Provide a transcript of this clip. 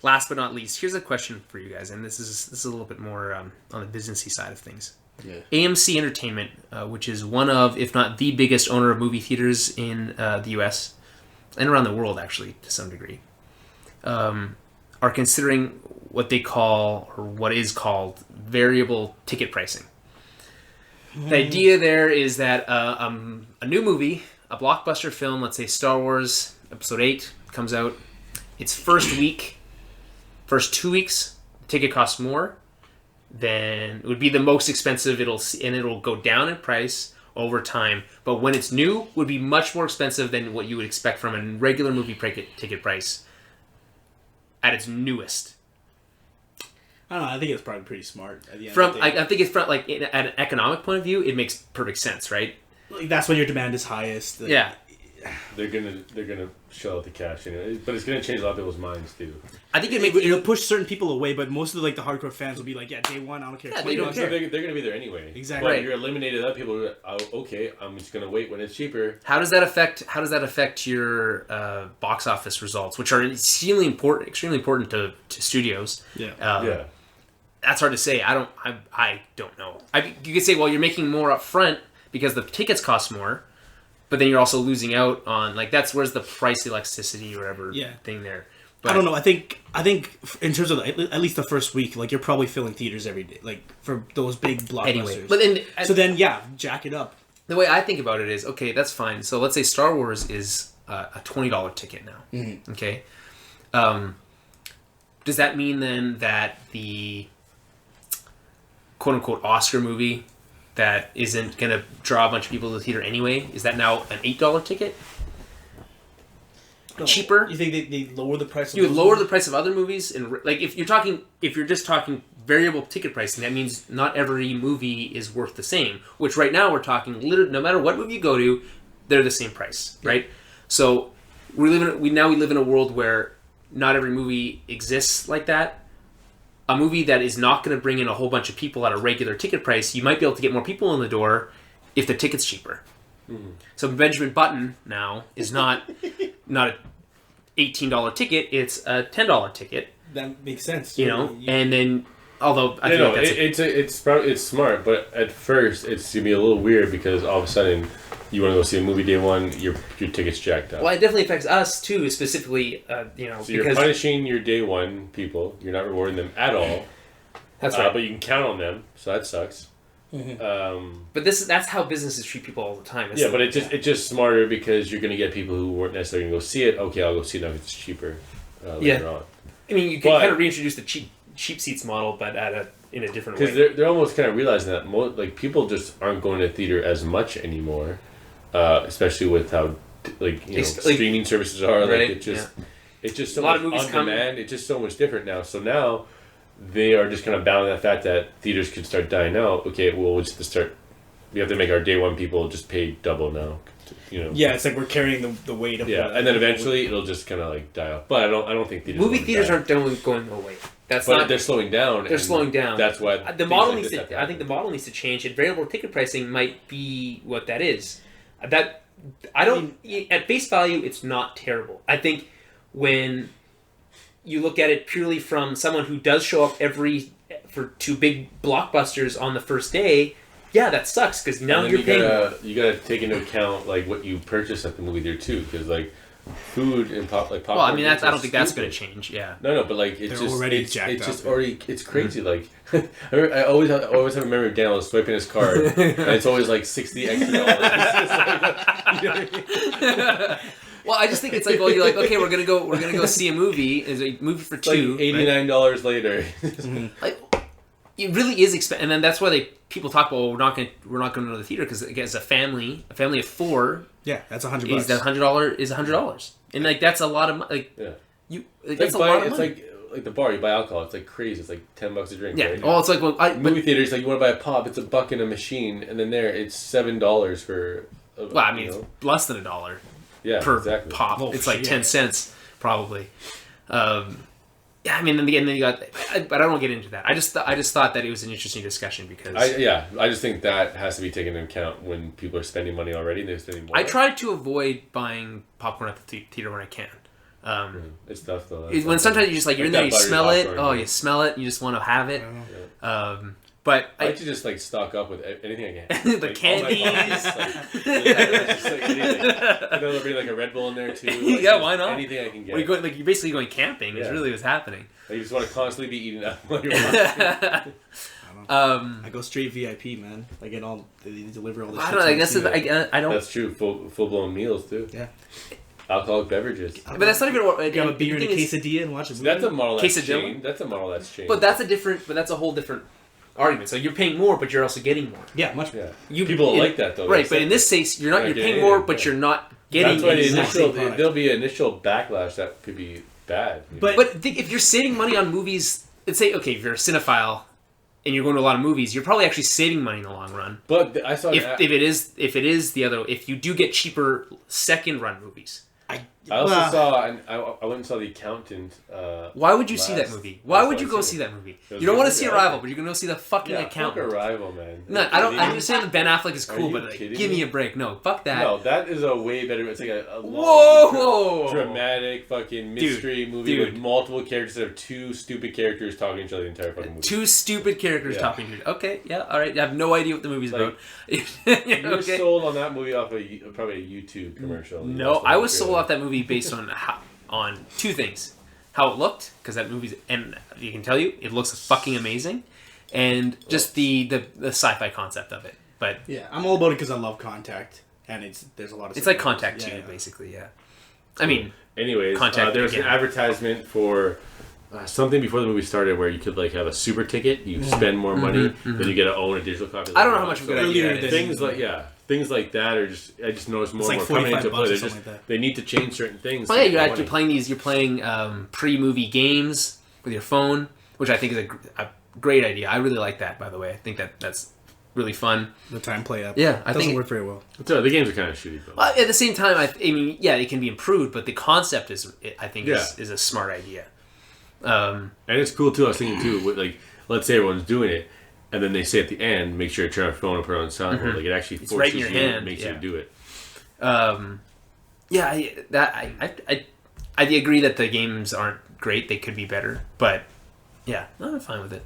last but not least, here's a question for you guys, and this is a little bit more on the businessy side of things. Yeah. AMC Entertainment, which is one of, if not the biggest owner of movie theaters in the U.S. and around the world, actually, to some degree, are considering what they call, or what is called, variable ticket pricing. The idea there is that a new movie, a blockbuster film, let's say Star Wars Episode 8, comes out. Its first 2 weeks, the ticket costs more. Then it would be the most expensive. It'll go down in price over time. But when it's new, it would be much more expensive than what you would expect from a regular movie ticket price at its newest. I don't know. I think it's probably pretty smart. At the end From of the day. I think it's from at an economic point of view, it makes perfect sense, right? Like, that's when your demand is highest. Yeah. They're gonna shell out the cash, but it's gonna change a lot of people's minds too. I think It'll push certain people away, but most of the hardcore fans will be like, yeah, day one, I don't care. Yeah, they don't care. They're gonna be there anyway. Exactly. But Right. you're eliminated other people. Who are, okay, I'm just gonna wait when it's cheaper. How does that affect your box office results, which are extremely important to studios? Yeah. Yeah. That's hard to say. I don't know. You could say, well, you're making more up front because the tickets cost more, but then you're also losing out on, like, where's the price elasticity or whatever thing there. But I don't know. I think in terms of at least the first week, like, you're probably filling theaters every day, like, for those big blockbusters. Anyway, but then jack it up. the way I think about it is, okay, that's fine. So let's say Star Wars is a $20 ticket now. Mm-hmm. Okay. Does that mean then that the quote unquote Oscar movie that isn't going to draw a bunch of people to the theater anyway, is that now an $8 ticket? No. Cheaper? You think they lower the price? You would lower the price of other movies, and like if you're just talking variable ticket pricing, that means not every movie is worth the same. Which right now we're talking literally, no matter what movie you go to, they're the same price, right? So we live in a world where not every movie exists like that. A movie that is not going to bring in a whole bunch of people at a regular ticket price, you might be able to get more people in the door if the ticket's cheaper. Mm-hmm. So Benjamin Button now is not a $18 ticket; it's a $10 ticket. That makes sense. And then although I feel like it's smart, but at first it's gonna be a little weird because all of a sudden you want to go see a movie day one, your ticket's jacked up. Well, it definitely affects us too, specifically. So you're punishing your day one people. You're not rewarding them at all. That's right. But you can count on them, so that sucks. Mm-hmm. But that's how businesses treat people all the time. But it's just smarter because you're going to get people who weren't necessarily going to go see it. Okay, I'll go see it now if it's cheaper later on. I mean, you can kind of reintroduce the cheap seats model, but in a different way. Because they're almost kind of realizing that people just aren't going to theater as much anymore, especially with how streaming services are. Right? It's just so a lot much of movies on demand. It's just so much different now. So now they are just kind of bound to the fact that theaters could start dying out. Okay, well, we have to make our day one people just pay double now. Yeah, it's like we're carrying the weight of and then eventually it'll just kind of like die off. But I don't think theaters aren't going away. They're slowing down. They're slowing down. That's why the model needs to. I think the model needs to change, and variable ticket pricing might be what that is. At face value, it's not terrible. I think when you look at it purely from someone who does show up for two big blockbusters on the first day, yeah, that sucks because now you're paying. You gotta take into account like what you purchase at the movie theater too, because like food and popcorn. Well, I mean, I don't think that's going to change. Yeah. No, but like it's crazy. Yeah. Like I always have a memory of Daniel swiping his card, and it's always like $60 extra. Well, I just think it's like, well, you're like, okay, we're gonna go see a movie. Is a movie for two. Like $89 later. Like, it really is expensive, and then that's why people talk about, well, we're not going to go to the theater because again, as a family of four. Yeah, that's $100. Is that $100? And like that's a lot of money. That's a lot of money. It's like the bar. You buy alcohol. It's like crazy. It's like $10 a drink. Yeah. Right? Well, it's like movie theaters. Like you want to buy a pop, it's $1 in a machine, and then it's $7 for. It's less than $1. Yeah, per pop. It's like 10 cents probably. I mean, then you got, but I don't want to get into that. I just thought that it was an interesting discussion because I just think that has to be taken into account when people are spending money already. They're spending more. I try to avoid buying popcorn at the theater when I can. It's tough though. When sometimes you just like you're in there, you buttery smell it. popcorn, Oh, yeah. you smell it. And you just want to have it. Yeah. But I like to just like stock up with anything I can. the Like, candies. all my pockets, just like anything. There'll be like a Red Bull in there too. Like, Yeah, why not? Anything I can get. Well, you're going, like you're basically going camping. Is Yeah. really what's happening. Like, you just want to constantly be eating up while you're watching. I go straight VIP, man. I get all they deliver all this. I don't know. I guess I don't. That's true. Full blown meals too. Yeah. Alcoholic beverages. But that's not even what. You have a beer and a the thing is- quesadilla and watch a movie. That's a model that's Quesadilla? changed. That's a model that's changed. But that's a different. But that's a whole different argument. So you're paying more, but you're also getting more. Yeah, much. Yeah. You, People like that though. Right, but in this case, you're You're paying getting more, it, but yeah. you're not getting. That's why exactly product. there'll be initial backlash that could be bad. you know? But- But if you're saving money on movies, let's say okay, if you're a cinephile and you're going to a lot of movies, you're probably actually saving money in the long run. I saw If it is the other, if you do get cheaper second run movies. I also saw, and I went and saw The Accountant. Why would you see that last- movie? Why last would you I go seen see it. that movie? It was You don't want to really see good. Arrival, but you're going to see the fucking Yeah, Accountant. fuck Arrival, man. No, I don't. I understand that Ben Affleck is Are cool, you but like, kidding give me me? a break. No, fuck that. No, that is a way better. It's like a Whoa! long, dramatic fucking mystery movie dude. with multiple characters that are two stupid characters talking to each other the entire fucking movie. Two stupid characters Yeah. talking to you. Okay, yeah, all right. I have no idea what the movie's Like, about. You were Okay. sold on that movie off probably a YouTube commercial. You No, watched the I whole was sold trailer. off that movie based on two things: how it looked, because that movie's, and you can tell you it looks fucking amazing, and just the sci-fi concept of it. But Yeah, I'm all about it because I love Contact, and there's a lot of. it's like Contact Yeah, 2, yeah. basically. Yeah, I mean, Anyways, Contact there was an again. advertisement for something before the movie started where you could like have a super ticket. You spend more money, then you get to own a digital copy. I don't know how much of a good So idea earlier that is. things like that are just I just noticed more It's and like more coming into $45 play. or They're something just like that. they need to change certain things. Oh to yeah, make you're money. actually playing these. You're playing pre-movie games with your phone, which I think is a great idea. I really like that, by the way. I think that's really fun. The time play app. Yeah, I doesn't think work very well. So the games are kind of shitty. Though. At the same time, I mean, yeah, it can be improved, but the concept I think, Yeah. is a smart idea. And it's cool too. I was thinking too, like let's say everyone's doing it, and then they say at the end, make sure to turn on your phone and put it on silent mode. Like it actually forces right in your you, hand, makes yeah. you do it. Yeah, I agree that the games aren't great. They could be better, but yeah, I'm fine with it.